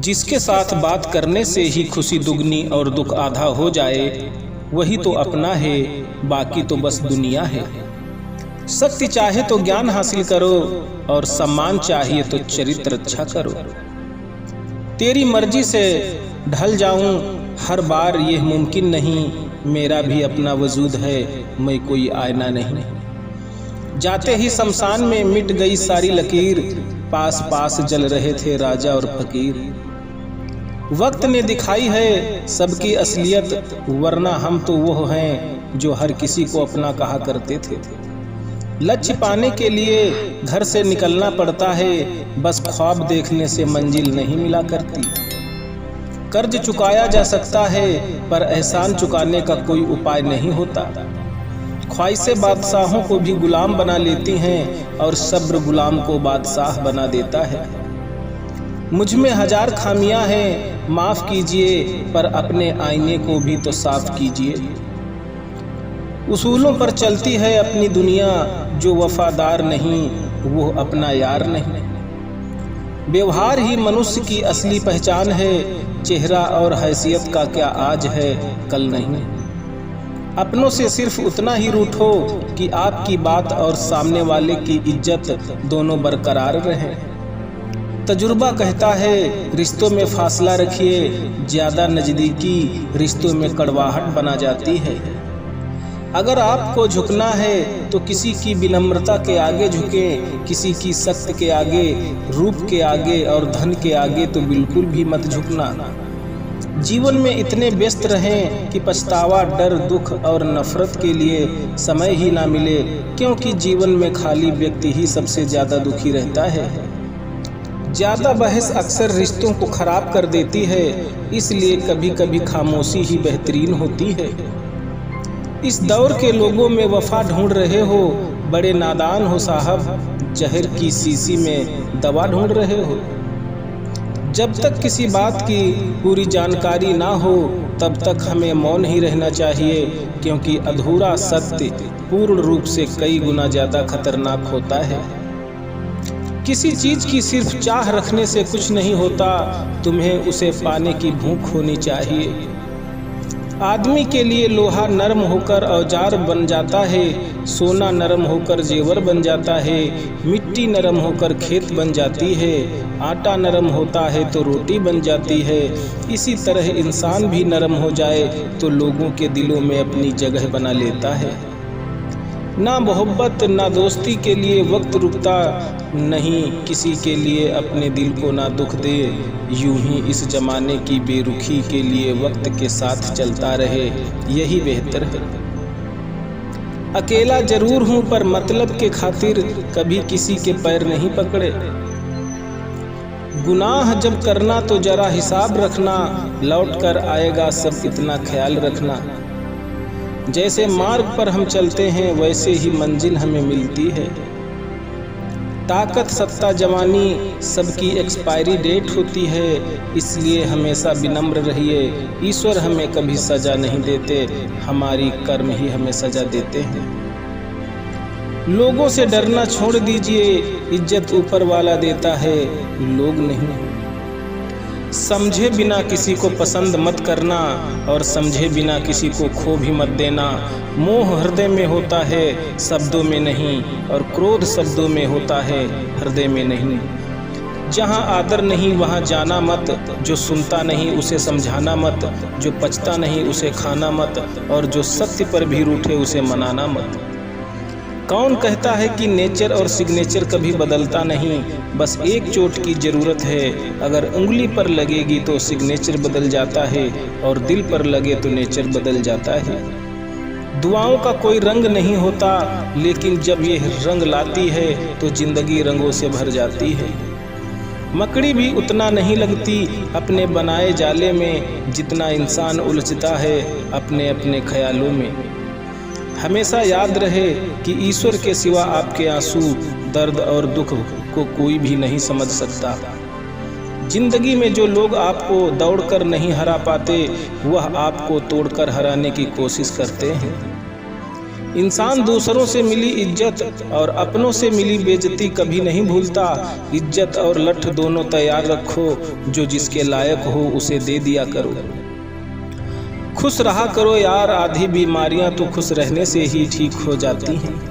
जिसके साथ बात करने से ही खुशी दुगनी और दुख आधा हो जाए, वही तो अपना है, बाकी तो बस दुनिया है। शक्ति चाहे तो ज्ञान हासिल करो और सम्मान चाहिए तो चरित्र अच्छा करो। तेरी मर्जी से ढल जाऊं हर बार यह मुमकिन नहीं, मेरा भी अपना वजूद है, मैं कोई आईना नहीं। जाते ही शमशान में मिट गई सारी लकीर, पास पास जल रहे थे राजा और फकीर। वक्त ने दिखाई है सबकी असलियत, वरना हम तो वो हैं जो हर किसी को अपना कहा करते थे। लक्ष्य पाने के लिए घर से निकलना पड़ता है, बस ख्वाब देखने से मंजिल नहीं मिला करती। कर्ज चुकाया जा सकता है पर एहसान चुकाने का कोई उपाय नहीं होता। ख्वाहिशें बादशाहों को भी गुलाम बना लेती हैं और सब्र गुलाम को बादशाह बना देता है। मुझ में हजार खामियां हैं, माफ कीजिए, पर अपने आईने को भी तो साफ कीजिए। उसूलों पर चलती है अपनी दुनिया, जो वफादार नहीं वो अपना यार नहीं। व्यवहार ही मनुष्य की असली पहचान है, चेहरा और हैसियत का क्या आज है कल नहीं। अपनों से सिर्फ उतना ही रूठो कि आपकी बात और सामने वाले की इज्जत दोनों बरकरार रहे। तजुर्बा कहता है रिश्तों में फासला रखिए, ज्यादा नजदीकी रिश्तों में कड़वाहट बना जाती है। अगर आपको झुकना है तो किसी की विनम्रता के आगे झुकें, किसी की सख्त के आगे, रूप के आगे और धन के आगे तो बिल्कुल भी मत झुकना। जीवन में इतने व्यस्त रहें कि पछतावा, डर, दुख और नफरत के लिए समय ही ना मिले, क्योंकि जीवन में खाली व्यक्ति ही सबसे ज्यादा दुखी रहता है। ज्यादा बहस अक्सर रिश्तों को खराब कर देती है, इसलिए कभी कभी खामोशी ही बेहतरीन होती है। इस दौर के लोगों में वफा ढूंढ रहे हो, बड़े नादान हो साहब, जहर की शीशी में दवा ढूंढ रहे हो। जब तक किसी बात की पूरी जानकारी ना हो तब तक हमें मौन ही रहना चाहिए, क्योंकि अधूरा सत्य पूर्ण रूप से कई गुना ज्यादा खतरनाक होता है। किसी चीज की सिर्फ चाह रखने से कुछ नहीं होता, तुम्हें उसे पाने की भूख होनी चाहिए। आदमी के लिए लोहा नरम होकर औजार बन जाता है, सोना नरम होकर जेवर बन जाता है, मिट्टी नरम होकर खेत बन जाती है, आटा नरम होता है तो रोटी बन जाती है। इसी तरह इंसान भी नरम हो जाए तो लोगों के दिलों में अपनी जगह बना लेता है। ना मोहब्बत ना दोस्ती के लिए वक्त रुकता, नहीं किसी के लिए अपने दिल को ना दुख दे। यूं ही इस जमाने की बेरुखी के लिए वक्त के साथ चलता रहे, यही बेहतर है। अकेला जरूर हूं पर मतलब के खातिर कभी किसी के पैर नहीं पकड़े। गुनाह जब करना तो जरा हिसाब रखना, लौट कर आएगा सब इतना ख्याल रखना। जैसे मार्ग पर हम चलते हैं वैसे ही मंजिल हमें मिलती है। ताकत, सत्ता, जवानी सबकी एक्सपायरी डेट होती है, इसलिए हमेशा विनम्र रहिए। ईश्वर हमें कभी सजा नहीं देते, हमारी कर्म ही हमें सजा देते हैं। लोगों से डरना छोड़ दीजिए, इज्जत ऊपर वाला देता है, लोग नहीं। समझे बिना किसी को पसंद मत करना और समझे बिना किसी को खो भी मत देना। मोह हृदय में होता है, शब्दों में नहीं, और क्रोध शब्दों में होता है, हृदय में नहीं। जहाँ आदर नहीं वहाँ जाना मत, जो सुनता नहीं उसे समझाना मत, जो पचता नहीं उसे खाना मत, और जो सत्य पर भी रूठे उसे मनाना मत। कौन कहता है कि नेचर और सिग्नेचर कभी बदलता नहीं, बस एक चोट की ज़रूरत है। अगर उंगली पर लगेगी तो सिग्नेचर बदल जाता है, और दिल पर लगे तो नेचर बदल जाता है। दुआओं का कोई रंग नहीं होता, लेकिन जब ये रंग लाती है तो जिंदगी रंगों से भर जाती है। मकड़ी भी उतना नहीं लगती अपने बनाए जाले में, जितना इंसान उलझता है अपने अपने ख्यालों में। हमेशा याद रहे कि ईश्वर के सिवा आपके आंसू, दर्द और दुख को कोई भी नहीं समझ सकता। जिंदगी में जो लोग आपको दौड़कर नहीं हरा पाते, वह आपको तोड़कर हराने की कोशिश करते हैं। इंसान दूसरों से मिली इज्जत और अपनों से मिली बेइज्जती कभी नहीं भूलता। इज्जत और लठ दोनों तैयार रखो, जो जिसके लायक हो उसे दे दिया करो। खुश रहा करो यार, आधी बीमारियां तो खुश रहने से ही ठीक हो जाती हैं।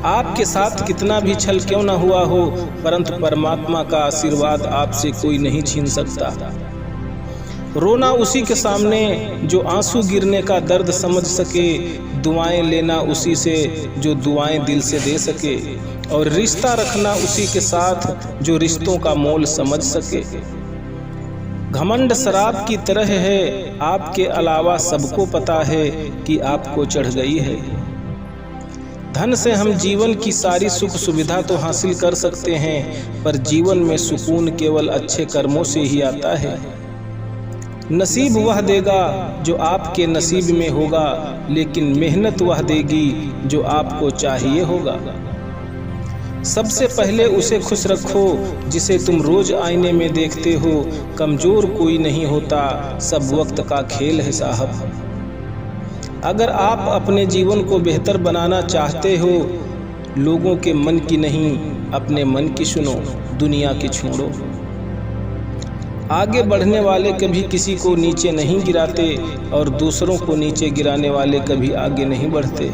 आपके साथ कितना भी छल क्यों न हुआ हो, परंतु परमात्मा का आशीर्वाद आपसे कोई नहीं छीन सकता। रोना उसी के सामने जो आंसू गिरने का दर्द समझ सके, दुआएं लेना उसी से जो दुआएं दिल से दे सके, और रिश्ता रखना उसी के साथ जो रिश्तों का मोल समझ सके। घमंड शराब की तरह है, आपके अलावा सबको पता है कि आपको चढ़ गई है। धन से हम जीवन की सारी सुख सुविधा तो हासिल कर सकते हैं, पर जीवन में सुकून केवल अच्छे कर्मों से ही आता है। नसीब वह देगा जो आपके नसीब में होगा, लेकिन मेहनत वह देगी जो आपको चाहिए होगा। सबसे पहले उसे खुश रखो जिसे तुम रोज आईने में देखते हो। कमजोर कोई नहीं होता, सब वक्त का खेल है साहब। अगर आप अपने जीवन को बेहतर बनाना चाहते हो, लोगों के मन की नहीं अपने मन की सुनो, दुनिया की छोड़ो। आगे बढ़ने वाले कभी किसी को नीचे नहीं गिराते, और दूसरों को नीचे गिराने वाले कभी आगे नहीं बढ़ते।